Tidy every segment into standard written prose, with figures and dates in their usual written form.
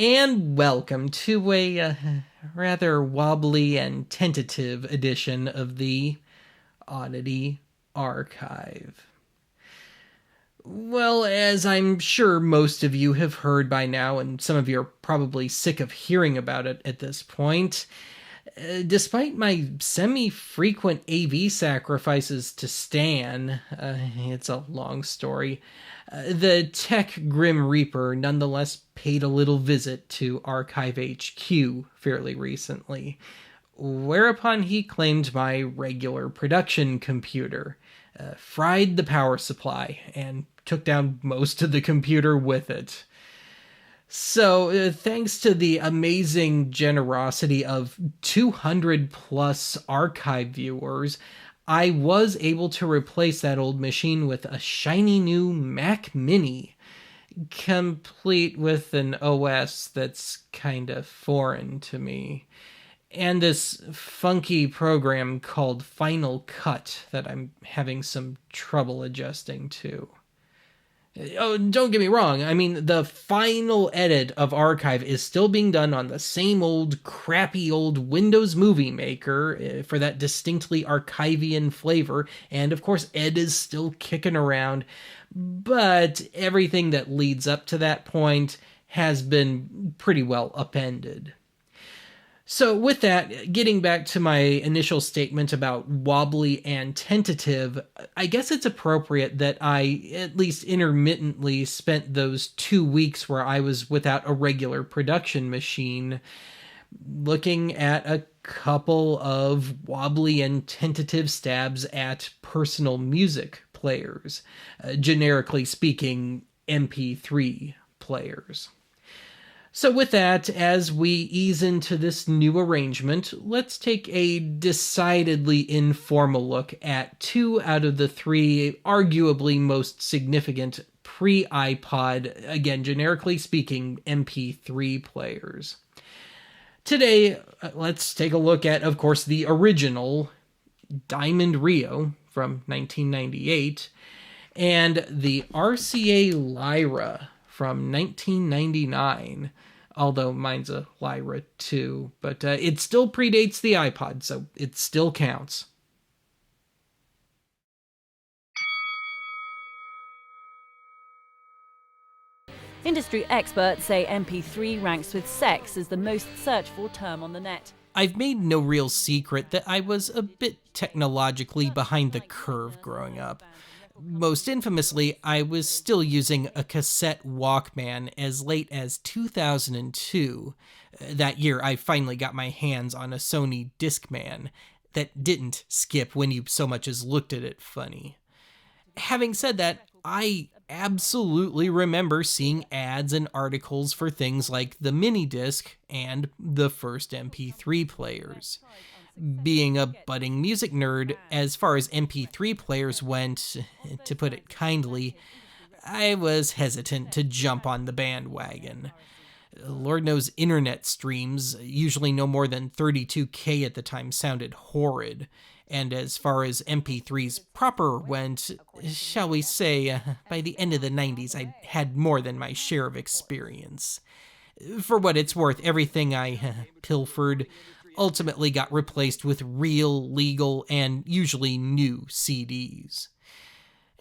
And welcome to a rather wobbly and tentative edition of the Oddity Archive. Well, as I'm sure most of you have heard by now, and some of you are probably sick of hearing about it at this point, despite my semi-frequent AV sacrifices to Stan, it's a long story, the tech Grim Reaper nonetheless paid a little visit to Archive HQ fairly recently, whereupon he claimed my regular production computer, fried the power supply, and took down most of the computer with it. So, thanks to the amazing generosity of 200 plus archive viewers, I was able to replace that old machine with a shiny new Mac Mini, complete with an OS that's kinda foreign to me. And this funky program called Final Cut that I'm having some trouble adjusting to. Oh, don't get me wrong. I mean, the final edit of Archive is still being done on the same old, crappy old Windows Movie Maker for that distinctly Archivian flavor. And of course, Ed is still kicking around. But everything that leads up to that point has been pretty well upended. So with that, getting back to my initial statement about wobbly and tentative, I guess it's appropriate that I at least intermittently spent those 2 weeks where I was without a regular production machine looking at a couple of wobbly and tentative stabs at personal music players, generically speaking, MP3 players. So with that, as we ease into this new arrangement, let's take a decidedly informal look at 2 out of the 3 arguably most significant pre-iPod, again, generically speaking, MP3 players. Today, let's take a look at, of course, the original Diamond Rio from 1998 and the RCA Lyra from 1999, although mine's a Lyra too, but it still predates the iPod, so it still counts. Industry experts say MP3 ranks with sex as the most searched for term on the net. I've made no real secret that I was a bit technologically behind the curve growing up. Most infamously, I was still using a cassette Walkman as late as 2002. That year, I finally got my hands on a Sony Discman that didn't skip when you so much as looked at it funny. Having said that, I absolutely remember seeing ads and articles for things like the mini disc and the first MP3 players. Being a budding music nerd, as far as MP3 players went, to put it kindly, I was hesitant to jump on the bandwagon. Lord knows internet streams, usually no more than 32K at the time, sounded horrid. And as far as MP3s proper went, shall we say, by the end of the 90s, I had more than my share of experience. For what it's worth, everything I pilfered ultimately got replaced with real, legal, and usually new CDs.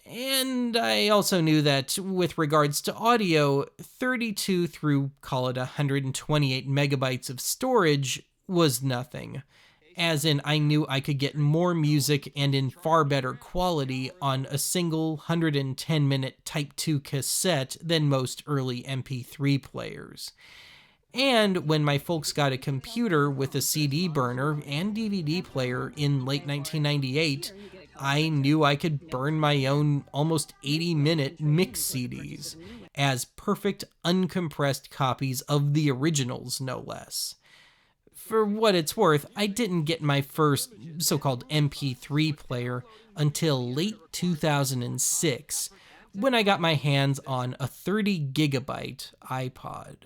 And I also knew that with regards to audio, 32 through, call it 128 megabytes of storage was nothing. As in, I knew I could get more music and in far better quality on a single 110-minute Type 2 cassette than most early MP3 players. And when my folks got a computer with a CD burner and DVD player in late 1998, I knew I could burn my own almost 80-minute mix CDs as perfect uncompressed copies of the originals, no less. For what it's worth, I didn't get my first so-called MP3 player until late 2006, when I got my hands on a 30-gigabyte iPod.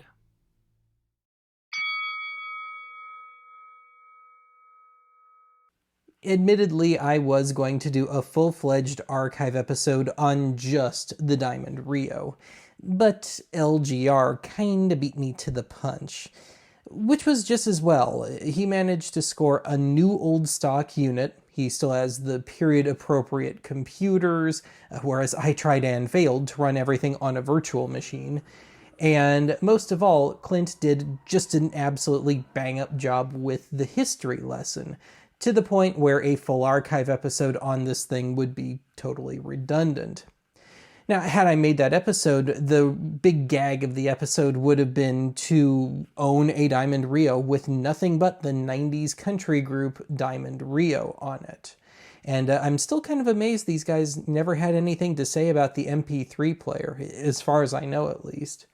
Admittedly, I was going to do a full-fledged archive episode on just the Diamond Rio. But LGR kinda beat me to the punch, which was just as well. He managed to score a new old stock unit. He still has the period appropriate computers, whereas I tried and failed to run everything on a virtual machine. And most of all, Clint did just an absolutely bang up job with the history lesson, to the point where a full archive episode on this thing would be totally redundant. Now, had I made that episode, the big gag of the episode would have been to own a Diamond Rio with nothing but the 90s country group Diamond Rio on it. And I'm still kind of amazed these guys never had anything to say about the MP3 player, as far as I know at least.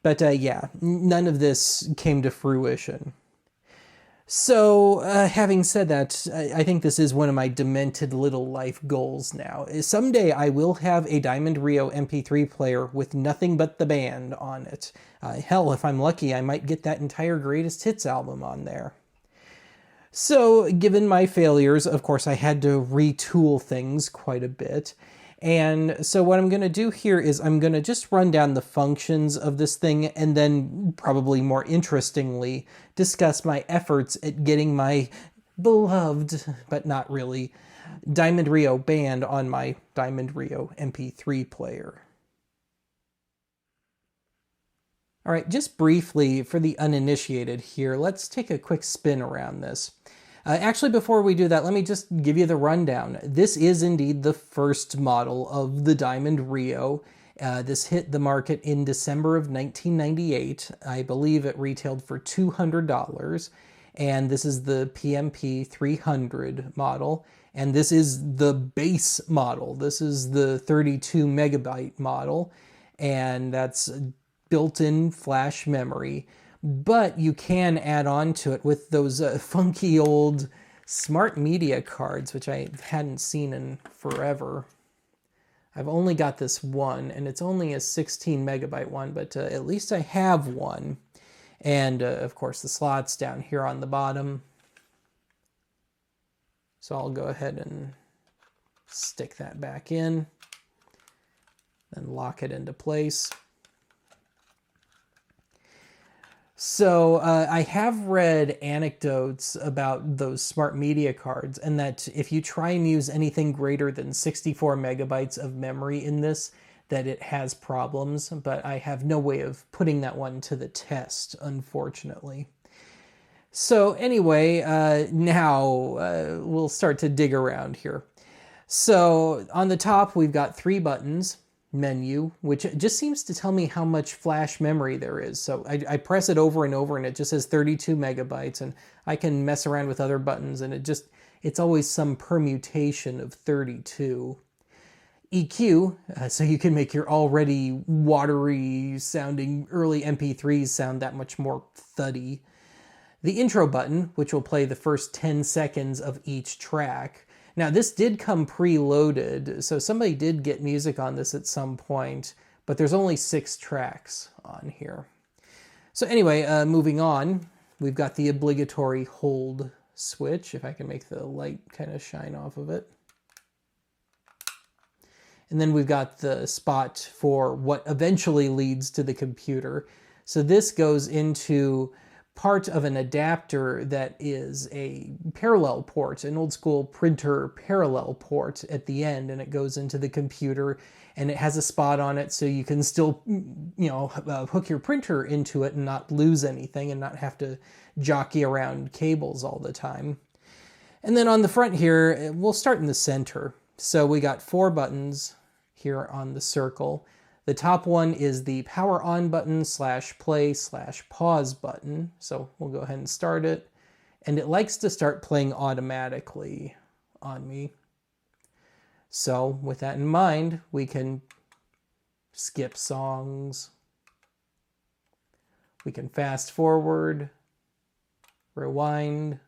But yeah, none of this came to fruition. So, having said that, I think this is one of my demented little life goals now. Someday I will have a Diamond Rio MP3 player with nothing but the band on it. Hell, if I'm lucky, I might get that entire Greatest Hits album on there. So, given my failures, of course, I had to retool things quite a bit. And so what I'm going to do here is I'm going to just run down the functions of this thing and then, probably more interestingly, discuss my efforts at getting my beloved, but not really, Diamond Rio band on my Diamond Rio MP3 player. All right, just briefly for the uninitiated here, let's take a quick spin around this. Actually, before we do that, let me just give you the rundown. This is indeed the first model of the Diamond Rio. This hit the market in December of 1998. I believe it retailed for $200. And this is the PMP 300 model. And this is the base model. This is the 32 megabyte model. And that's built-in flash memory. But you can add on to it with those funky old smart media cards, which I hadn't seen in forever. I've only got this one, and it's only a 16 megabyte one, but at least I have one. And of course the slots down here on the bottom. So I'll go ahead and stick that back in, then lock it into place. So I have read anecdotes about those smart media cards, and that if you try and use anything greater than 64 megabytes of memory in this, that it has problems, but I have no way of putting that one to the test, unfortunately. So anyway, now we'll start to dig around here. So on the top, we've got 3 buttons. Menu, which just seems to tell me how much flash memory there is. So I press it over and over and it just says 32 megabytes, and I can mess around with other buttons and it's always some permutation of 32. EQ, so you can make your already watery sounding early MP3s sound that much more thuddy. The intro button, which will play the first 10 seconds of each track. Now, this did come preloaded, so somebody did get music on this at some point, but there's only 6 tracks on here. So anyway, moving on, we've got the obligatory hold switch, if I can make the light kind of shine off of it. And then we've got the spot for what eventually leads to the computer. So this goes into part of an adapter that is a parallel port, an old school printer parallel port at the end, and it goes into the computer, and it has a spot on it so you can still, hook your printer into it and not lose anything and not have to jockey around cables all the time. And then on the front here, we'll start in the center. So we got 4 buttons here on the circle. The top one is the power on button /play/pause button. So we'll go ahead and start it. And it likes to start playing automatically on me. So with that in mind, we can skip songs. We can fast forward, rewind,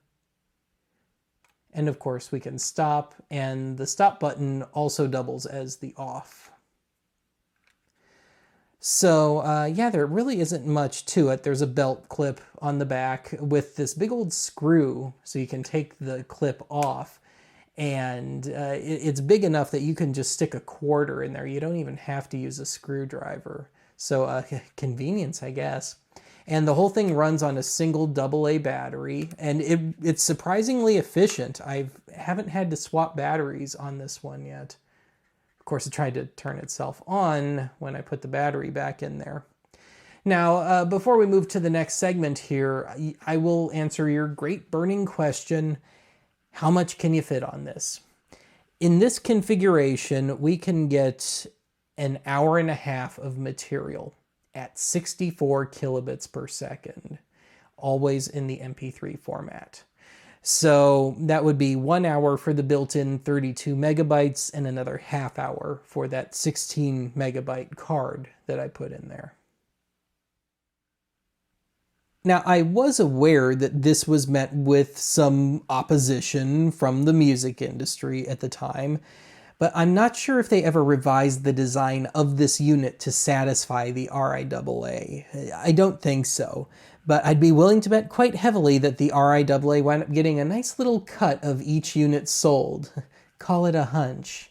and of course we can stop. And the stop button also doubles as the off. So, yeah, there really isn't much to it. There's a belt clip on the back with this big old screw so you can take the clip off. And it's big enough that you can just stick a quarter in there. You don't even have to use a screwdriver. So convenience, I guess. And the whole thing runs on a single AA battery, and it's surprisingly efficient. I haven't had to swap batteries on this one yet. Of course, it tried to turn itself on when I put the battery back in there. Now, before we move to the next segment here, I will answer your great burning question: how much can you fit on this? In this configuration, we can get an hour and a half of material at 64 kilobits per second, always in the MP3 format. So that would be 1 hour for the built-in 32 megabytes and another half hour for that 16 megabyte card that I put in there. Now, I was aware that this was met with some opposition from the music industry at the time, but I'm not sure if they ever revised the design of this unit to satisfy the RIAA. I don't think so, but I'd be willing to bet quite heavily that the RIAA wound up getting a nice little cut of each unit sold. Call it a hunch.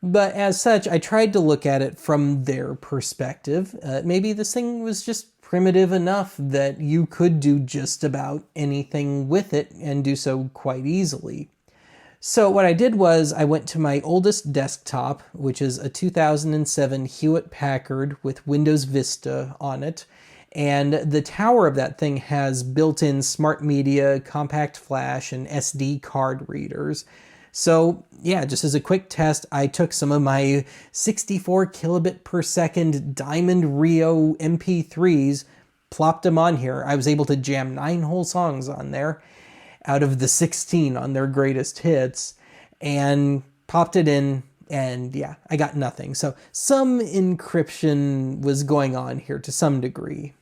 But as such, I tried to look at it from their perspective. Maybe this thing was just primitive enough that you could do just about anything with it and do so quite easily. So what I did was I went to my oldest desktop, which is a 2007 Hewlett-Packard with Windows Vista on it, and the tower of that thing has built-in smart media, compact flash, and SD card readers. So yeah, just as a quick test, I took some of my 64 kilobit per second Diamond Rio MP3s, plopped them on here. I was able to jam 9 whole songs on there out of the 16 on their greatest hits, and popped it in, and yeah, I got nothing. So some encryption was going on here to some degree.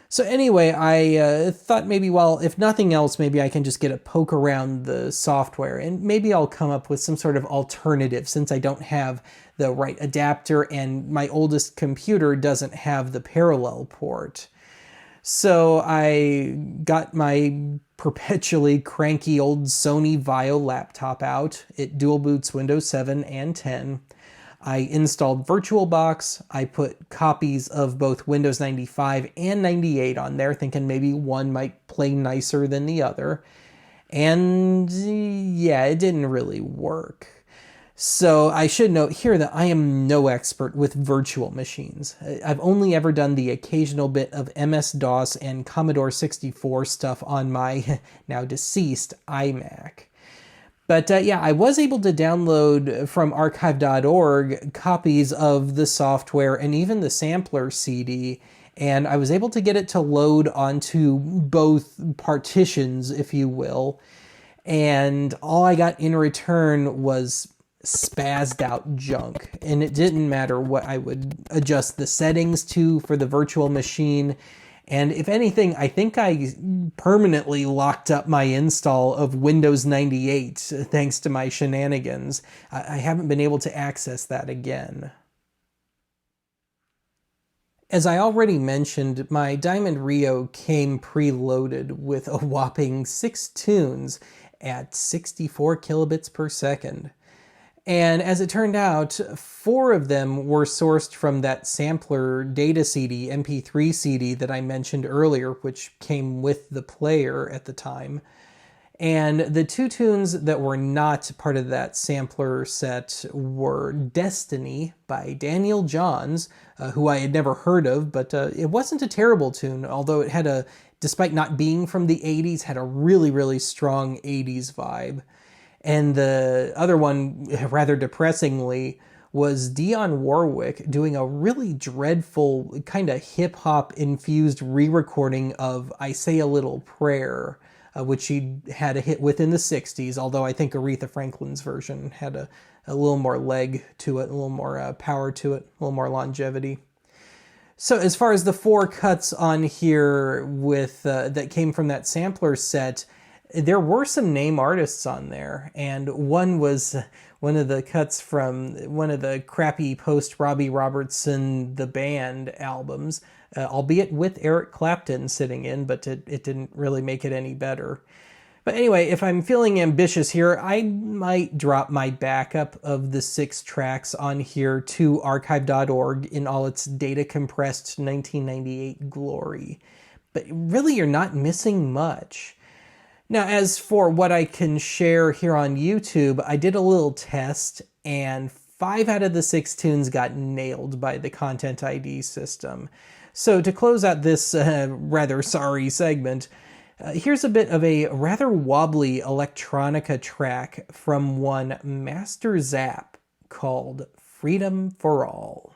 So anyway, I thought maybe, well, if nothing else, maybe I can just get a poke around the software, and maybe I'll come up with some sort of alternative since I don't have the right adapter and my oldest computer doesn't have the parallel port. So I got my perpetually cranky old Sony Vaio laptop out. It dual boots Windows 7 and 10. I installed VirtualBox. I put copies of both Windows 95 and 98 on there, thinking maybe one might play nicer than the other. And yeah, it didn't really work. So I should note here that I am no expert with virtual machines. I've only ever done the occasional bit of MS-DOS and Commodore 64 stuff on my now deceased iMac. But yeah, I was able to download from archive.org copies of the software and even the sampler CD, and I was able to get it to load onto both partitions, if you will, and all I got in return was spazzed out junk. And it didn't matter what I would adjust the settings to for the virtual machine. And if anything, I think I permanently locked up my install of Windows 98 thanks to my shenanigans. I haven't been able to access that again. As I already mentioned, my Diamond Rio came preloaded with a whopping 6 tunes at 64 kilobits per second. And as it turned out, 4 of them were sourced from that sampler data CD, MP3 CD that I mentioned earlier, which came with the player at the time. And the 2 tunes that were not part of that sampler set were Destiny by Daniel Johns, who I had never heard of, but it wasn't a terrible tune, although it had despite not being from the 80s, had a really, really strong 80s vibe. And the other one, rather depressingly, was Dionne Warwick doing a really dreadful, kind of hip-hop infused re-recording of I Say a Little Prayer, which she had a hit with in the 60s, although I think Aretha Franklin's version had a little more leg to it, a little more power to it, a little more longevity. So as far as the 4 cuts on here with that came from that sampler set, there were some name artists on there, and one was one of the cuts from one of the crappy post-Robbie Robertson The Band albums, albeit with Eric Clapton sitting in, but it didn't really make it any better. But anyway, if I'm feeling ambitious here, I might drop my backup of the 6 tracks on here to archive.org in all its data compressed 1998 glory. But really, you're not missing much. Now, as for what I can share here on YouTube, I did a little test, and 5 out of the 6 tunes got nailed by the Content ID system. So to close out this rather sorry segment, here's a bit of a rather wobbly electronica track from one Master Zap called Freedom for All.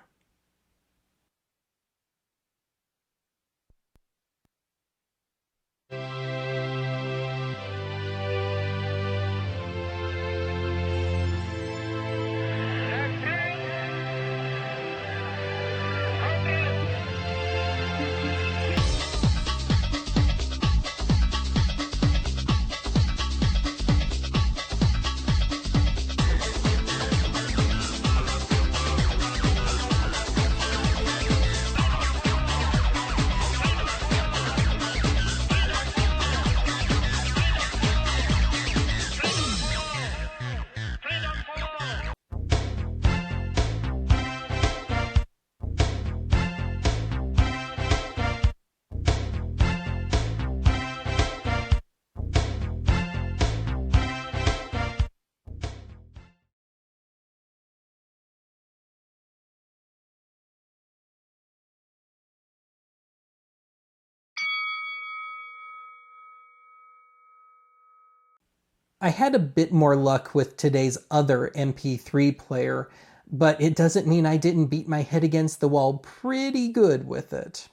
I had a bit more luck with today's other MP3 player, but it doesn't mean I didn't beat my head against the wall pretty good with it.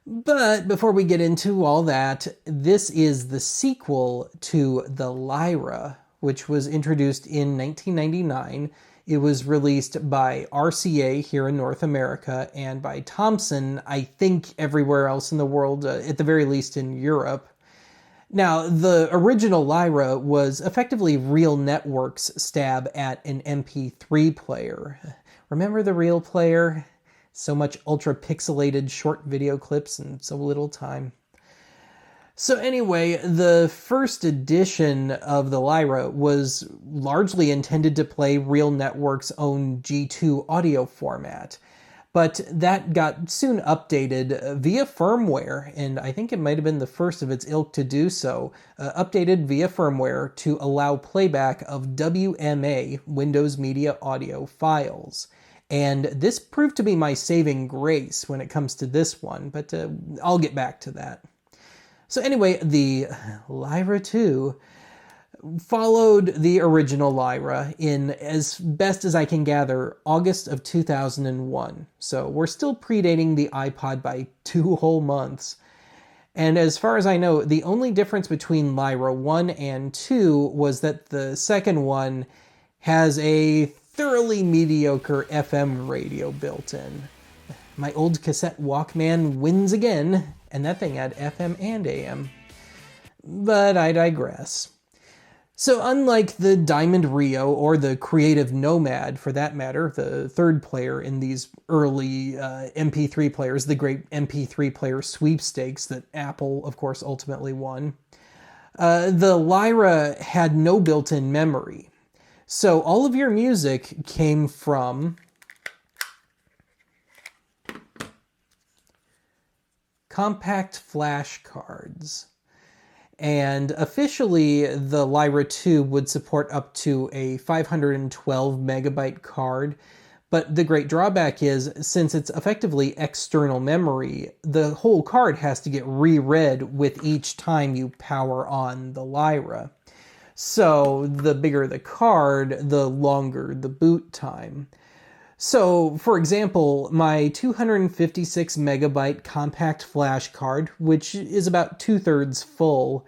But before we get into all that, this is the sequel to the Lyra, which was introduced in 1999. It was released by RCA here in North America and by Thomson, I think everywhere else in the world, at the very least in Europe. Now, the original Lyra was effectively Real Network's stab at an MP3 player. Remember the Real player? So much ultra-pixelated short video clips and so little time. So anyway, the first edition of the Lyra was largely intended to play Real Network's own G2 audio format. But that got soon updated via firmware, and I think it might have been the first of its ilk to do so, updated via firmware to allow playback of WMA, Windows Media Audio files. And this proved to be my saving grace when it comes to this one, but I'll get back to that. So anyway, the Lyra 2 followed the original Lyra in, as best as I can gather, August of 2001. So we're still predating the iPod by 2 whole months. And as far as I know, the only difference between Lyra 1 and 2 was that the second one has a thoroughly mediocre FM radio built in. My old cassette Walkman wins again, and that thing had FM and AM. But I digress. So unlike the Diamond Rio or the Creative Nomad, for that matter, the third player in these early MP3 players, the great MP3 player sweepstakes that Apple, of course, ultimately won, the Lyra had no built-in memory. So all of your music came from compact flash cards. And officially, the Lyra 2 would support up to a 512 megabyte card, but the great drawback is, since it's effectively external memory, the whole card has to get reread with each time you power on the Lyra. So the bigger the card, the longer the boot time. So, for example, my 256 megabyte compact flash card, which is about 2/3 full,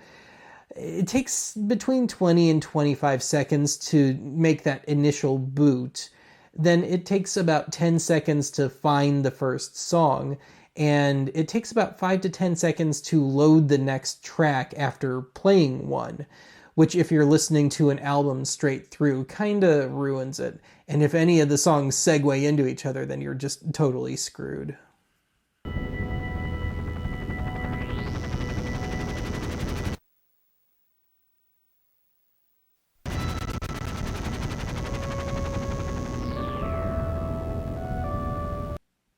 it takes between 20 and 25 seconds to make that initial boot. Then it takes about 10 seconds to find the first song, and it takes about 5 to 10 seconds to load the next track after playing one, which if you're listening to an album straight through kinda ruins it. And if any of the songs segue into each other, then you're just totally screwed.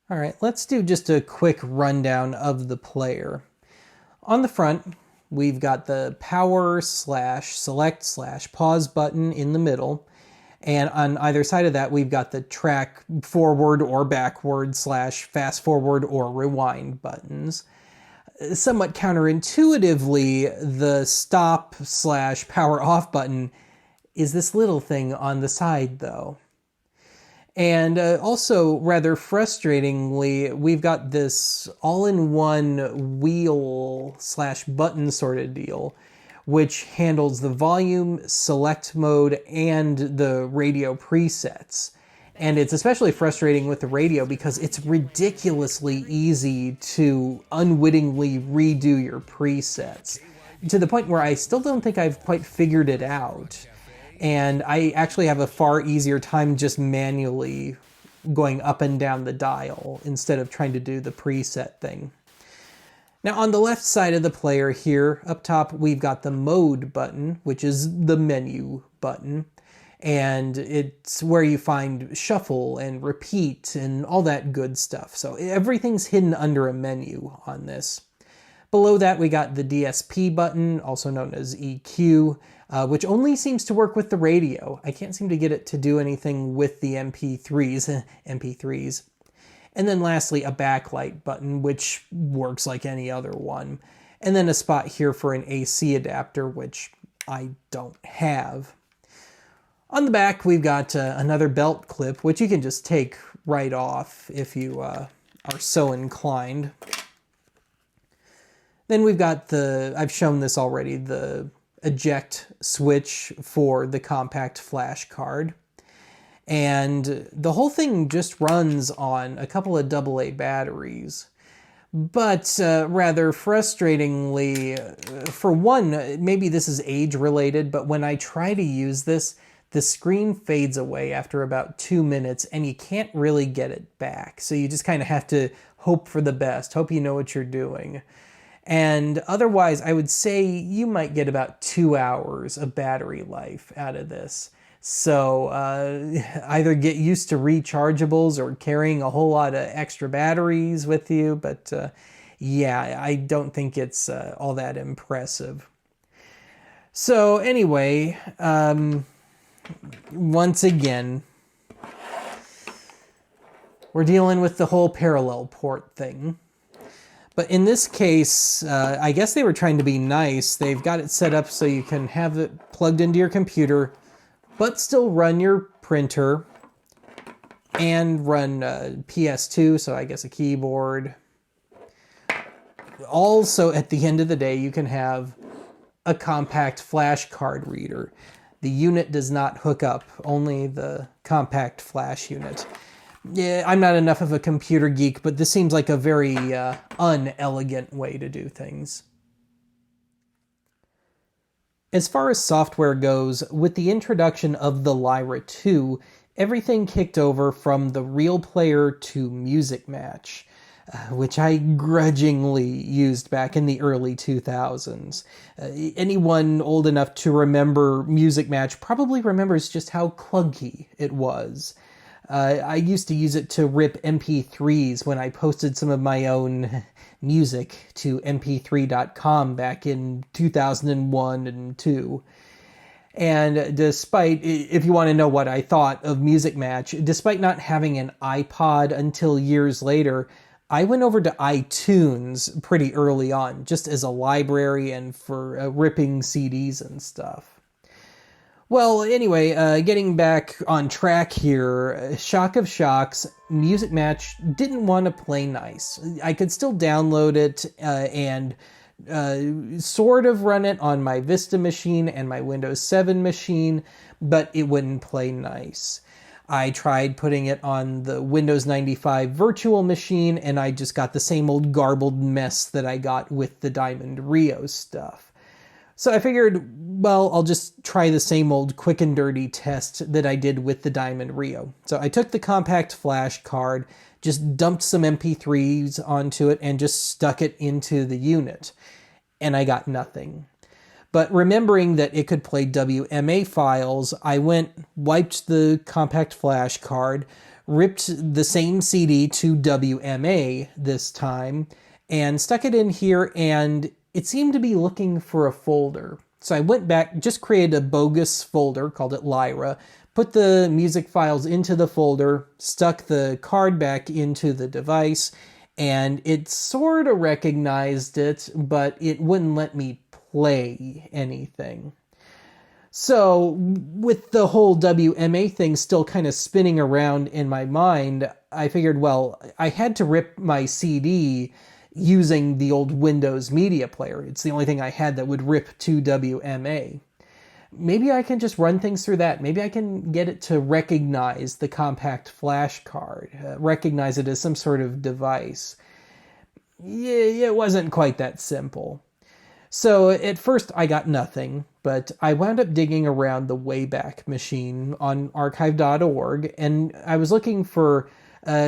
All right, let's do just a quick rundown of the player. On the front, we've got the power/select/pause button in the middle. And on either side of that, we've got the track forward or backward/fast forward or rewind buttons. Somewhat counterintuitively, the stop/power off button is this little thing on the side, though. And also, rather frustratingly, we've got this all-in-one wheel/button sort of deal, which handles the volume, select mode, and the radio presets. And it's especially frustrating with the radio because it's ridiculously easy to unwittingly redo your presets, to the point where I still don't think I've quite figured it out. And I actually have a far easier time just manually going up and down the dial instead of trying to do the preset thing. Now on the left side of the player here, up top, we've got the mode button, which is the menu button. And it's where you find shuffle and repeat and all that good stuff. So everything's hidden under a menu on this. Below that, we got the DSP button, also known as EQ, which only seems to work with the radio. I can't seem to get it to do anything with the MP3s. And then lastly, a backlight button, which works like any other one. And then a spot here for an AC adapter, which I don't have. On the back, we've got another belt clip, which you can just take right off if you are so inclined. Then we've got I've shown this already, the eject switch for the compact flash card. And the whole thing just runs on a couple of AA batteries. But rather frustratingly, for one, maybe this is age related, but when I try to use this, the screen fades away after about 2 minutes and you can't really get it back. So you just kind of have to hope for the best, hope you know what you're doing. And otherwise, I would say you might get about 2 hours of battery life out of this. So either get used to rechargeables or carrying a whole lot of extra batteries with you. But yeah, I don't think it's all that impressive. So anyway, once again, we're dealing with the whole parallel port thing. But in this case, I guess they were trying to be nice. They've got it set up so you can have it plugged into your computer, but still run your printer and run PS2, so I guess a keyboard. Also, at the end of the day, you can have a compact flash card reader. The unit does not hook up, only the compact flash unit. Yeah, I'm not enough of a computer geek, but this seems like a very unelegant way to do things. As far as software goes, with the introduction of the Lyra 2, everything kicked over from the Real Player to Music Match, which I grudgingly used back in the early 2000s. Anyone old enough to remember Music Match probably remembers just how clunky it was. I used to use it to rip MP3s when I posted some of my own music to mp3.com back in 2001 and 2. And despite, if you want to know what I thought of Music Match, despite not having an iPod until years later, I went over to iTunes pretty early on, just as a library and for ripping CDs and stuff. Well, anyway, getting back on track here, shock of shocks, Music Match didn't want to play nice. I could still download it and sort of run it on my Vista machine and my Windows 7 machine, but it wouldn't play nice. I tried putting it on the Windows 95 virtual machine, and I just got the same old garbled mess that I got with the Diamond Rio stuff. So I figured, well, I'll just try the same old quick and dirty test that I did with the Diamond Rio. So I took the compact flash card, just dumped some MP3s onto it, and just stuck it into the unit. And I got nothing. But remembering that it could play WMA files, I wiped the compact flash card, ripped the same CD to WMA this time, and stuck it in here, and it seemed to be looking for a folder. So I went back, just created a bogus folder, called it Lyra, put the music files into the folder, stuck the card back into the device, and it sort of recognized it, but it wouldn't let me play anything. So, with the whole WMA thing still kind of spinning around in my mind, I figured, well, I had to rip my CD using the old Windows Media Player. It's the only thing I had that would rip to WMA. Maybe I can just run things through that. Maybe I can get it to recognize the compact flash card, recognize it as some sort of device. Yeah, it wasn't quite that simple. So at first I got nothing, but I wound up digging around the Wayback Machine on archive.org, and I was looking for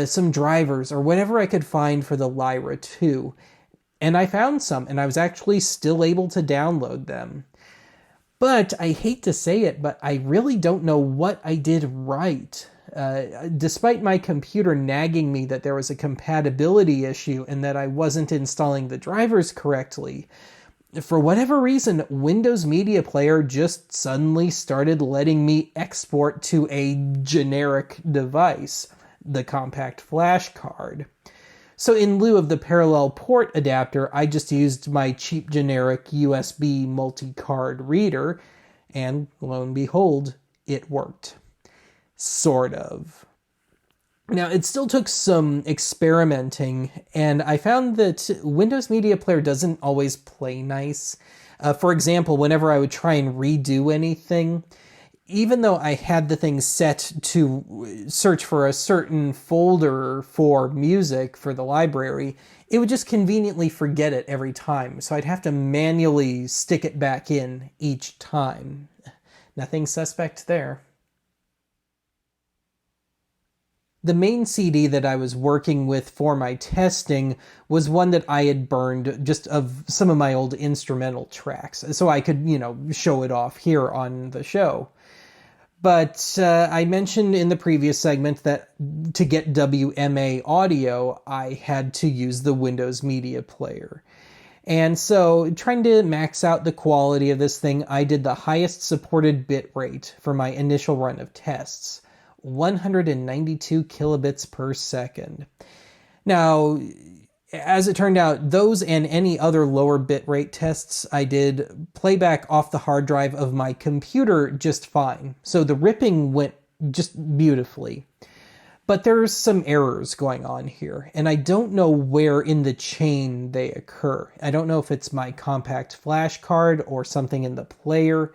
some drivers or whatever I could find for the Lyra 2. And I found some, and I was actually still able to download them. But I hate to say it, but I really don't know what I did right. Despite my computer nagging me that there was a compatibility issue and that I wasn't installing the drivers correctly, for whatever reason, Windows Media Player just suddenly started letting me export to a generic device, the compact flash card. So in lieu of the parallel port adapter, I just used my cheap generic USB multi-card reader, and lo and behold, it worked. Sort of. Now, it still took some experimenting, and I found that Windows Media Player doesn't always play nice. For example, whenever I would try and redo anything, even though I had the thing set to search for a certain folder for music for the library, it would just conveniently forget it every time, so I'd have to manually stick it back in each time. Nothing suspect there. The main CD that I was working with for my testing was one that I had burned just of some of my old instrumental tracks, so I could, show it off here on the show. But I mentioned in the previous segment that to get WMA audio, I had to use the Windows Media Player. And so, trying to max out the quality of this thing, I did the highest supported bitrate for my initial run of tests. 192 kilobits per second. Now, as it turned out, those and any other lower bitrate tests I did playback off the hard drive of my computer just fine. So the ripping went just beautifully. But there's some errors going on here, and I don't know where in the chain they occur. I don't know if it's my compact flash card or something in the player.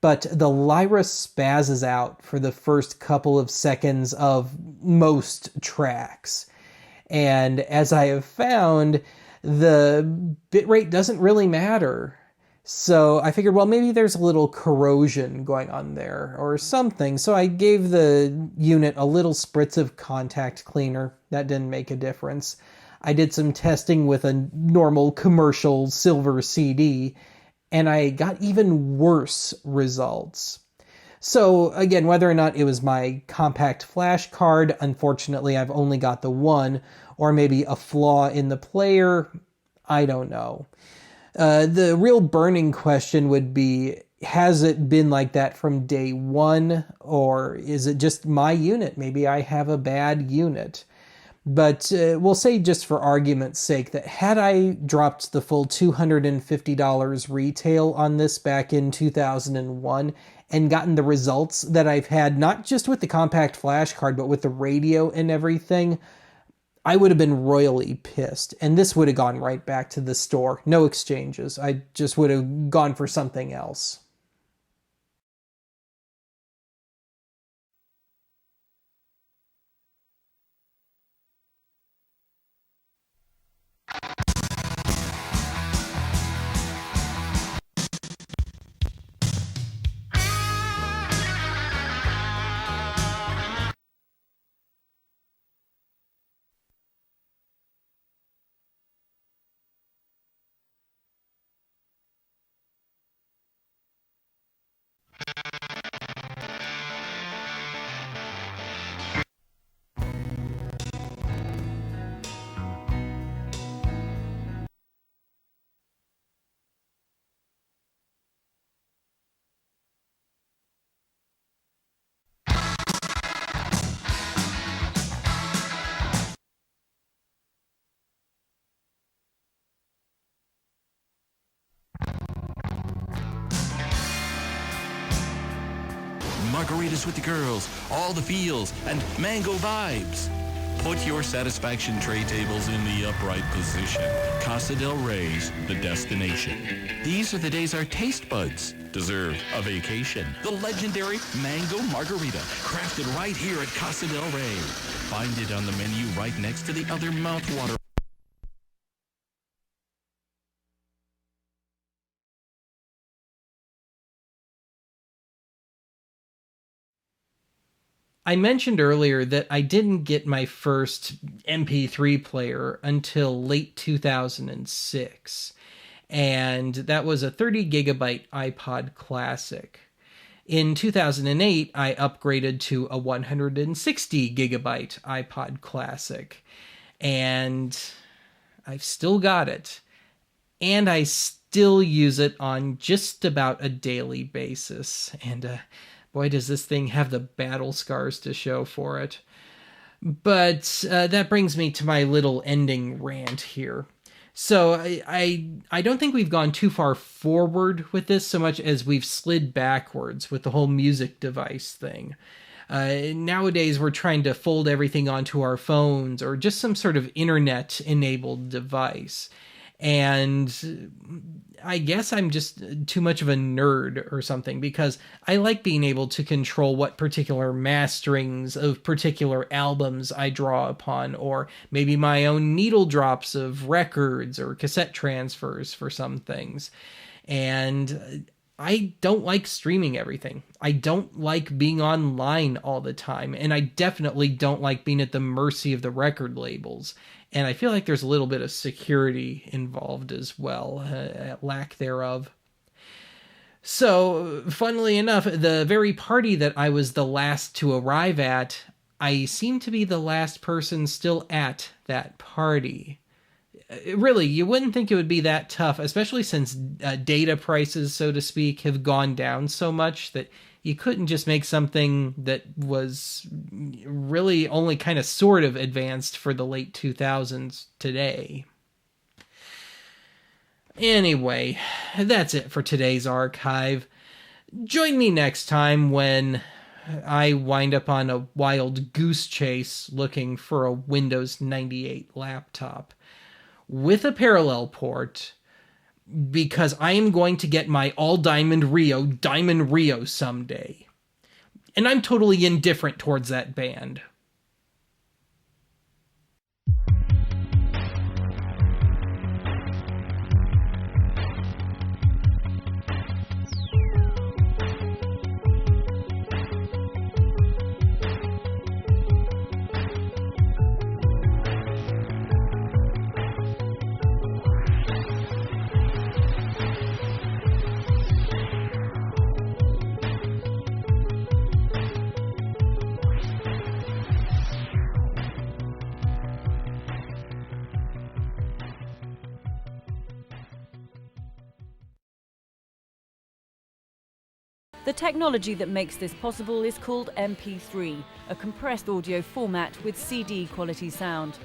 But the Lyra spazzes out for the first couple of seconds of most tracks. And as I have found, the bitrate doesn't really matter. So I figured, well, maybe there's a little corrosion going on there or something. So I gave the unit a little spritz of contact cleaner. That didn't make a difference. I did some testing with a normal commercial silver CD, and I got even worse results. So again, whether or not it was my compact flash card, unfortunately I've only got the one, or maybe a flaw in the player, I don't know. The real burning question would be, has it been like that from day one, or is it just my unit? Maybe I have a bad unit. But we'll say, just for argument's sake, that had I dropped the full $250 retail on this back in 2001 and gotten the results that I've had, not just with the compact flash card, but with the radio and everything, I would have been royally pissed. And this would have gone right back to the store. No exchanges. I just would have gone for something else. margaritas with the girls, all the feels, and mango vibes. Put your satisfaction tray tables in the upright position. Casa del Rey's the destination. These are the days our taste buds deserve a vacation. The legendary Mango Margarita, crafted right here at Casa del Rey. Find it on the menu right next to the other mouthwater. I mentioned earlier that I didn't get my first MP3 player until late 2006, and that was a 30 gigabyte iPod Classic. In 2008, I upgraded to a 160 gigabyte iPod Classic, and I've still got it, and I still use it on just about a daily basis, and boy, does this thing have the battle scars to show for it. But that brings me to my little ending rant here. So I don't think we've gone too far forward with this so much as we've slid backwards with the whole music device thing. Nowadays, we're trying to fold everything onto our phones or just some sort of internet-enabled device. And I guess I'm just too much of a nerd or something, because I like being able to control what particular masterings of particular albums I draw upon, or maybe my own needle drops of records or cassette transfers for some things. And I don't like streaming everything. I don't like being online all the time, and I definitely don't like being at the mercy of the record labels. And I feel like there's a little bit of security involved as well, lack thereof. So, funnily enough, the very party that I was the last to arrive at, I seem to be the last person still at that party. Really, you wouldn't think it would be that tough, especially since data prices, so to speak, have gone down so much that you couldn't just make something that was really only kind of sort of advanced for the late 2000s today. Anyway, that's it for today's archive. Join me next time when I wind up on a wild goose chase looking for a Windows 98 laptop with a parallel port, because I am going to get my all Diamond Rio someday. And I'm totally indifferent towards that band. The technology that makes this possible is called MP3, a compressed audio format with CD quality sound.